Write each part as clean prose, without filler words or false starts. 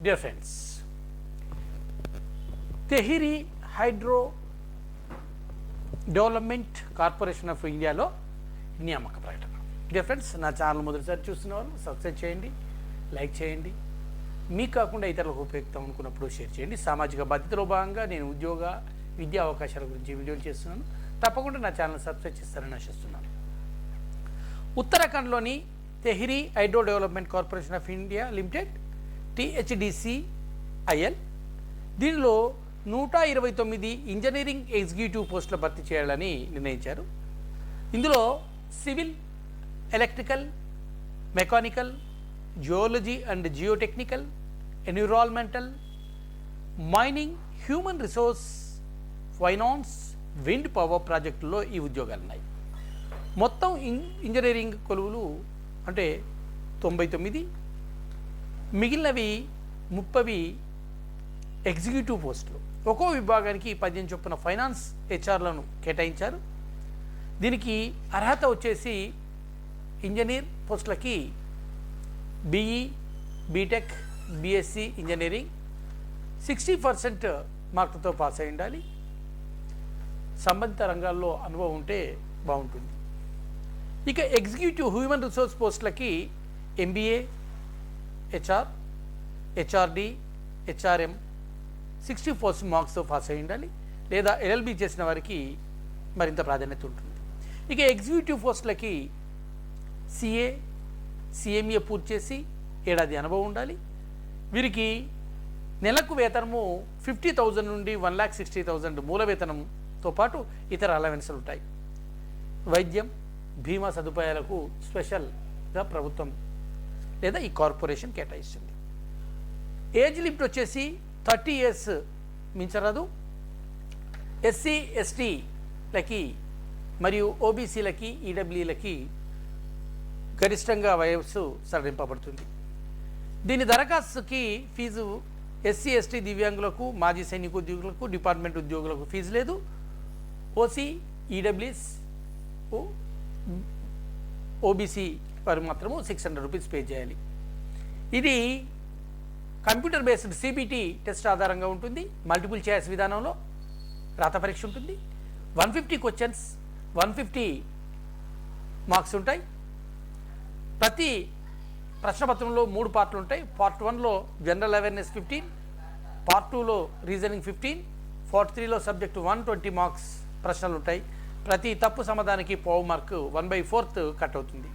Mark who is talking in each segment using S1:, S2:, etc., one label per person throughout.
S1: Dear friends, Tehri Hydro development corporation of ఇండియాలో నియామక ప్రకటన. డియర్ ఫ్రెండ్స్, నా ఛానల్ మొదటిసారి చూస్తున్న వాళ్ళు సబ్స్క్రైబ్ చేయండి, లైక్ చేయండి, మీకు కాకుండా ఇతరులకు ఉపయోగిస్తాం అనుకున్నప్పుడు షేర్ చేయండి. సామాజిక బాధ్యతలో భాగంగా నేను ఉద్యోగ విద్యా అవకాశాల గురించి వీడియోలు చేస్తున్నాను. తప్పకుండా నా ఛానల్ సబ్స్క్రైబ్ చేస్తారని ఆశిస్తున్నాను. ఉత్తరాఖండ్లోని Tehri hydro development corporation of India limited THDCIL దీనిలో 129 ఇంజనీరింగ్ ఎగ్జిక్యూటివ్ పోస్టుల భర్తీ చేయాలని నిర్ణయించారు. ఇందులో civil, electrical, mechanical, geology and geotechnical, environmental, mining, human resource, finance, wind power ప్రాజెక్టుల్లో ఈ ఉద్యోగాలు ఉన్నాయి. మొత్తం ఇంజనీరింగ్ కొలువులు అంటే 99, మిగిలినవి 30 ఎగ్జిక్యూటివ్ పోస్టులు. ఒక్కో విభాగానికి 15 చొప్పున ఫైనాన్స్ హెచ్ఆర్లను కేటాయించారు. దీనికి అర్హత వచ్చేసి ఇంజనీర్ పోస్టులకి BE, బీటెక్, BSc ఇంజనీరింగ్ 60% మార్కులతో పాస్ అయి ఉండాలి. సంబంధిత రంగాల్లో అనుభవం ఉంటే బాగుంటుంది. ఇక ఎగ్జిక్యూటివ్ హ్యూమన్ రిసోర్స్ పోస్టులకి MBA, HR, HRD, HRM 60% మార్క్స్తో పాస్ అయి ఉండాలి, లేదా LLB చేసిన వారికి మరింత ప్రాధాన్యత ఉంటుంది. ఇక ఎగ్జిక్యూటివ్ పోస్టులకి CA, CMA పూర్తి చేసి ఏడాది అనుభవం ఉండాలి. వీరికి నెలకు వేతనము 50,000 నుండి 1,60,000 మూల వేతనంతో పాటు ఇతర అలవెన్సులు ఉంటాయి. వైద్యం, బీమా సదుపాయాలకు స్పెషల్గా ప్రభుత్వం లేదా ఈ కార్పొరేషన్ కేటాయిస్తుంది. ఏజ్ లిమిట్ వచ్చేసి 30 years మించరాదు. SC, STలకి మరియు OBCలకి, EWలకి గరిష్టంగా వయస్సు సడలింపబడుతుంది. దీని దరఖాస్తుకి ఫీజు SC, ST దివ్యాంగులకు, మాజీ సైనిక ఉద్యోగులకు, డిపార్ట్మెంట్ ఉద్యోగులకు ఫీజు లేదు. OC, EWS, OBC వారు మాత్రము 600 రూపీస్ పే చేయాలి. ఇది కంప్యూటర్ బేస్డ్ CBT టెస్ట్ ఆధారంగా ఉంటుంది. మల్టిపుల్ చాయిస్ విధానంలో రాత పరీక్ష ఉంటుంది. 150 క్వశ్చన్స్, 150 మార్క్స్ ఉంటాయి. ప్రతి ప్రశ్నపత్రంలో 3 పార్ట్లు ఉంటాయి. పార్ట్ 1లో జనరల్ అవేర్నెస్ 15, పార్ట్ 2లో రీజనింగ్ 15, పార్ట్ 3లో సబ్జెక్టు 120 మార్క్స్ ప్రశ్నలు ఉంటాయి. ప్రతి తప్పు సమాధానానికి పావు మార్కు 1/4 కట్ అవుతుంది.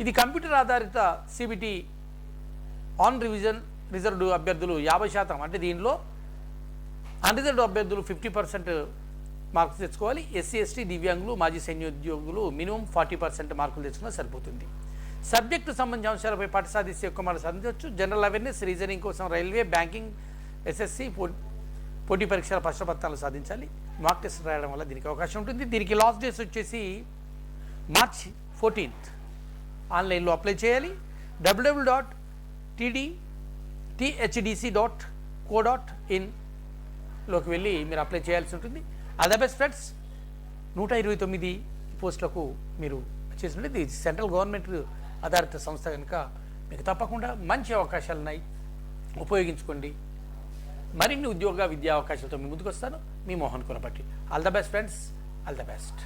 S1: ఇది కంప్యూటర్ ఆధారిత CBT. ఆన్ రివిజన్ రిజర్వ్డ్ అభ్యర్థులు 50%, అంటే దీనిలో అన్రిజర్వ్డ్ అభ్యర్థులు 50% మార్క్స్ తెచ్చుకోవాలి. SC, ST దివ్యాంగులు, మాజీ సైన్యోద్యోగులు మినిమం 40% మార్కులు తెచ్చుకున్నా సరిపోతుంది. సబ్జెక్టు సంబంధించిన అంశాలపై పాఠ సాధిస్తే ఎక్కువ మార్కులు సాధించవచ్చు. జనరల్ అవేర్నెస్, రీజనింగ్ కోసం రైల్వే, బ్యాంకింగ్, SSC పోటీ పరీక్షల ప్రశ్నపత్రాలు సాధించాలి. మార్క్ టెస్ట్ రాయడం వల్ల దీనికి అవకాశం ఉంటుంది. దీనికి లాస్ట్ డేస్ వచ్చేసి March 14th. ఆన్లైన్లో అప్లై చేయాలి. www.thdc.co.in లోకి వెళ్ళి మీరు అప్లై చేయాల్సి ఉంటుంది. All the best friends. 129 పోస్టులకు మీరు చేసినట్టు ఇది సెంట్రల్ గవర్నమెంట్ ఆధారిత సంస్థ కనుక మీకు తప్పకుండా మంచి అవకాశాలు ఉన్నాయి, ఉపయోగించుకోండి. మరిన్ని ఉద్యోగ విద్యా అవకాశాలతో మీ ముందుకు వస్తాను. మీ Mohan Kurapatti. All the best friends, all the best.